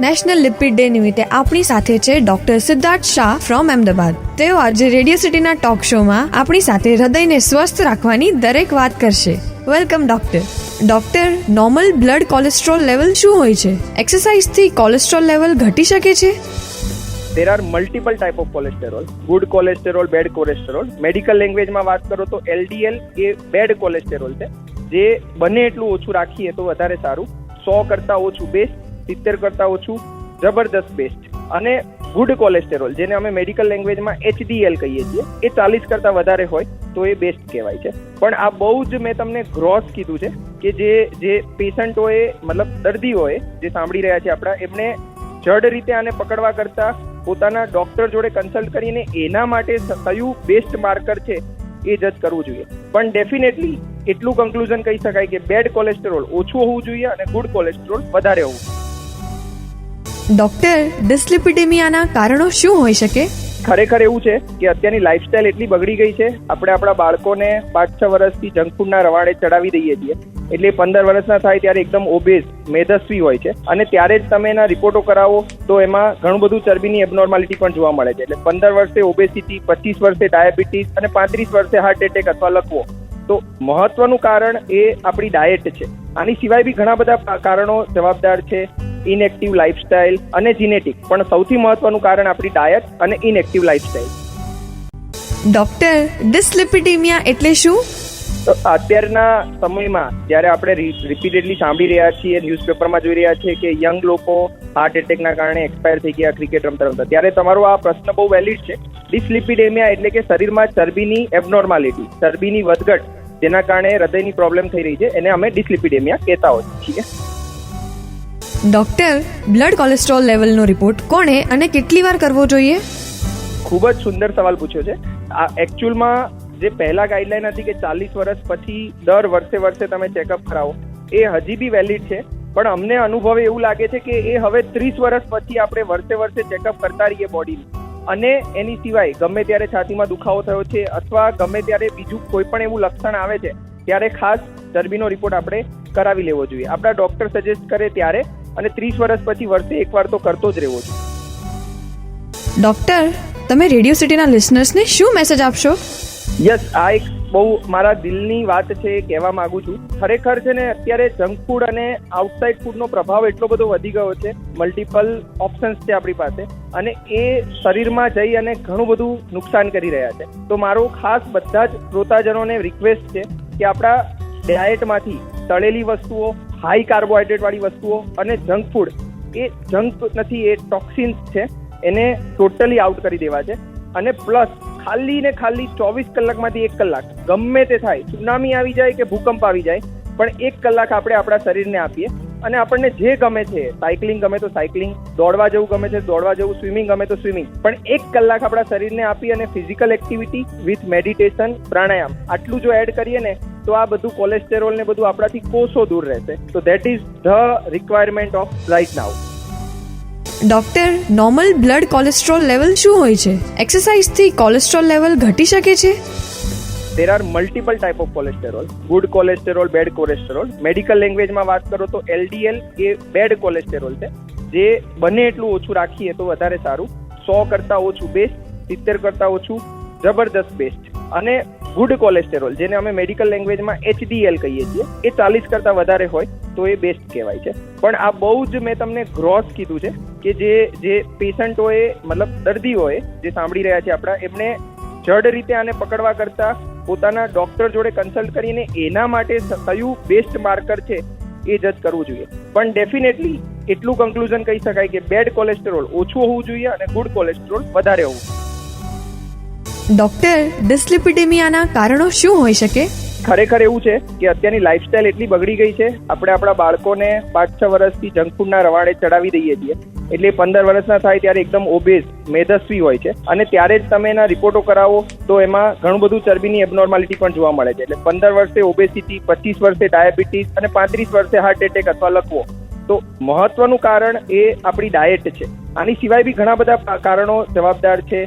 National lipid day નિમિત્તે આપણી સાથે છે ડોક્ટર સિદ્ધાર્થ શાહ ફ્રોમ અમદાવાદ. તેઓ આજે રેડિયો સિટીના ટોક શોમાં આપણી સાથે હૃદયને સ્વસ્થ રાખવાની દરેક વાત કરશે. Welcome doctor. Doctor, normal blood cholesterol level શું હોય છે? એક્સરસાઇઝથી કોલેસ્ટ્રોલ લેવલ ઘટી શકે છે? There are multiple type of cholesterol. Good cholesterol, bad cholesterol. Medical લેંગ્વેજમાં વાત કરો તો LDL એ બેડ કોલેસ્ટેરોલ છે, જે બને એટલું ઓછું રાખીએ તો વધારે સારું. 100 કરતાં ઓછું બેસ્ટ, 70 કરતાં ઓછું જબરદસ્ત બેસ્ટ. અને ગુડ કોલેસ્ટેરોલ, જેને અમે મેડિકલ લેંગ્વેજમાં HDL કહીએ છીએ, એ 40 કરતાં વધારે હોય તો એ બેસ્ટ કહેવાય છે. પણ આ બહુ જ મેં તમને ગ્રોસ કીધું છે કે જે પેશન્ટોએ, મતલબ દર્દીઓએ જે સાંભળી રહ્યા છે આપણા, એમને જડ રીતે આને પકડવા કરતાં પોતાના ડોક્ટર જોડે કન્સલ્ટ કરીને એના માટે કયું બેસ્ટ માર્કર છે એ જજ કરવું જોઈએ. પણ ડેફિનેટલી એટલું કન્ક્લુઝન કહી શકાય કે બેડ કોલેસ્ટેરોલ ઓછું હોવું જોઈએ અને ગુડ કોલેસ્ટેરોલ વધારે હોવું જોઈએ. ડોક્ટર, ડિસ્લિપિડેમિયાના કારણો શું હોઈ શકે? ખરેખર એવું છે કે અત્યારની લાઈફસ્ટાઈલ એટલી બગડી ગઈ છે, આપણે આપણા બાળકોને 5-6 વર્ષથી જંક ફૂડના રવાડે ચડાવી દઈએ છીએ, એટલે 15 વર્ષના થાય ત્યારે એકદમ ઓબેઝ, મેદસ્વી હોય છે, અને ત્યારે જ તમે એના રિપોર્ટો કરાવો તો એમાં ઘણું બધું ચરબીની એબનોર્માલિટી પણ જોવા મળે છે. એટલે 15 વર્ષે ઓબેસિટી, 25 વર્ષે ડાયાબિટીસ અને 35 વર્ષે હાર્ટ એટેક અથવા લકવો. તો મહત્વનું કારણ એ આપણી ડાયટ છે. આની સિવાય બી ઘણા બધા કારણો જવાબદાર છે, ઇનએક્ટિવ લાઈફસ્ટાઈલ અને જીનેટિક, પણ સૌથી મહત્વનું કારણ આપણી ડાયટ અને ઇનએક્ટિવ લાઈફસ્ટાઈલ. ડોક્ટર, ડિસ્લિપિડેમિયા એટલે શું? તો અત્યારના સમયમાં જ્યારે આપણે રિપીટેડલી સાંભળી રહ્યા છીએ, ન્યૂઝપેપરમાં જોઈ રહ્યા છીએ કે યંગ લોકો હાર્ટ એટેકના કારણે એક્સપાયર થઈ ગયા ક્રિકેટ રમતા, ત્યારે તમારો આ પ્રશ્ન બહુ વેલિડ છે. ડિસ્લિપિડેમિયા એટલે કે શરીરમાં ચરબીની એબનોર્માલિટી, ચરબીની વધઘટ, જેના કારણે હૃદયની પ્રોબ્લેમ થઈ રહી છે, એને અમે ડિસ્લિપિડેમિયા કહેતા હોઈએ છીએ. ડોક્ટર, બ્લડ કોલેસ્ટ્રોલ લેવલનો રિપોર્ટ કોણે અને કેટલી વાર કરવો જોઈએ? ખૂબ જ સુંદર સવાલ પૂછ્યો છે. આ એકચ્યુઅલમાં જે પહેલા ગાઈડલાઈન હતી કે 40 વર્ષ પછી દર વર્ષે તમે ચેકઅપ કરાવો, એ હજી બી વેલિડ છે. પણ અમને અનુભવે એવું લાગે છે કે એ હવે 30 વર્ષ પછી આપણે વર્ષે ચેકઅપ કરતા રહીએ બોડીનું. અને એની સિવાય ગમે ત્યારે છાતીમાં દુખાવો થયો છે અથવા ગમે ત્યારે બીજું કોઈ પણ એવું લક્ષણ આવે છે, ત્યારે ખાસ ચરબીનો રિપોર્ટ આપણે કરાવી લેવો જોઈએ. આપણા ડોક્ટર સજેસ્ટ કરે ત્યારે, અને 30 વર્ષ પછી વર્ષે એકવાર તો કરતો જ રહેવો જોઈએ. ડોક્ટર, તમે રેડિયો સિટીના લિસનર્સને શું મેસેજ આપશો? યસ, આ એક બહુ મારા દિલની વાત છે, કહેવા માંગુ છું. ખરેખર છે ને, અત્યારે જંક ફૂડ અને આઉટસાઇડ ફૂડનો પ્રભાવ એટલો બધો વધી ગયો છે. મલ્ટિપલ ઓપ્શન્સ છે આપણી પાસે, અને એ શરીરમાં જઈ અને ઘણું બધું નુકસાન કરી રહ્યા છે. તો મારો ખાસ બધા જ શ્રોતાજનોને રિક્વેસ્ટ છે કે આપણા ડાયટમાંથી તળેલી વસ્તુઓ, હાઈ કાર્બોહાઈડ્રેટ વાળી વસ્તુઓ અને જંક ફૂડ, એ જંક નથી, એ ટોક્સિન્સ છે, એને ટોટલી આઉટ કરી દેવા છે. અને પ્લસ ખાલી 24 કલાકમાંથી 1 કલાક, ગમે તે થાય, સુનામી આવી જાય કે ભૂકંપ આવી જાય, પણ 1 કલાક આપણે આપણા શરીરને આપીએ. અને આપણને જે ગમે છે, સાયકલિંગ ગમે તો સાયકલિંગ, દોડવા જવું ગમે છે દોડવા જવું, સ્વિમિંગ ગમે તો સ્વિમિંગ, પણ 1 કલાક આપણા શરીરને આપી અને ફિઝિકલ એક્ટિવિટી વિથ મેડિટેશન, પ્રાણાયામ, આટલું જો એડ કરીએ ને, તો આ બધું કોલેસ્ટેરોલ ને બધું આપણાથી કોષો દૂર રહેશે. તો that is the requirement of right now. Doctor, normal blood cholesterol level શું હોય છે? એક્સરસાઇઝથી કોલેસ્ટ્રોલ લેવલ ઘટી શકે છે? There are multiple type of cholesterol. Good cholesterol, bad cholesterol. Medical લેંગ્વેજમાં વાત કરો તો LDL એ બેડ કોલેસ્ટેરોલ છે, જે બને એટલું ઓછું રાખીએ તો વધારે સારું. 100 કરતાં ઓછું બેસ્ટ, 70 કરતાં ઓછું જબરદસ્ત બેસ્ટ. અને ગુડ કોલેસ્ટેરોલ, જેને અમે મેડિકલ લેંગ્વેજમાં HDL કહીએ છીએ, એ 40 કરતાં વધારે હોય તો એ બેસ્ટ કહેવાય છે. પણ આ બહુ જ મેં તમને ગ્રોસ કીધું છે કે જે પેશન્ટોએ, મતલબ દર્દીઓએ જે સાંભળી રહ્યા છે આપણા, એમને જડ રીતે આને પકડવા કરતાં પોતાના ડોક્ટર જોડે કન્સલ્ટ કરીને એના માટે કયું બેસ્ટ માર્કર છે એ જજ કરવું જોઈએ. પણ ડેફિનેટલી એટલું કન્ક્લુઝન કહી શકાય કે બેડ કોલેસ્ટેરોલ ઓછું હોવું જોઈએ અને ગુડ કોલેસ્ટેરોલ વધારે હોવું જોઈએ. ડોક્ટર, ડિસ્લિપિડેમિયાના કારણો શું હોઈ શકે? ખરેખર એવું છે કે અત્યારની લાઈફસ્ટાઈલ એટલી બગડી ગઈ છે, આપણે આપણા બાળકોને 5-6 વર્ષથી જંક ફૂડના રવાડે ચડાવી દઈએ છીએ, એટલે 15 વર્ષના થાય ત્યારે એકદમ ઓબેઝ, મેદસ્વી હોય છે, અને ત્યારે જ તમે એના રિપોર્ટો કરાવો તો એમાં ઘણું બધું ચરબીની એબનોર્માલિટી પણ જોવા મળે છે. એટલે 15 વર્ષે ઓબેસિટી, 25 વર્ષે ડાયાબિટીસ અને 35 વર્ષે હાર્ટ એટેક અથવા લકવો. તો મહત્વનું કારણ એ આપણી ડાયટ છે. આની સિવાય બી ઘણા બધા કારણો જવાબદાર છે,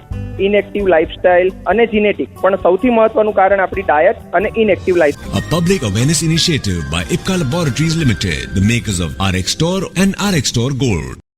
ઇનએક્ટિવ લાઈફસ્ટાઈલ અને જીનેટિક, પણ સૌથી મહત્વનું કારણ આપણી ડાયટ અને inactive lifestyle. A public awareness initiative by Ipca Laboratories Limited, the makers of RX Store and RX Store Gold.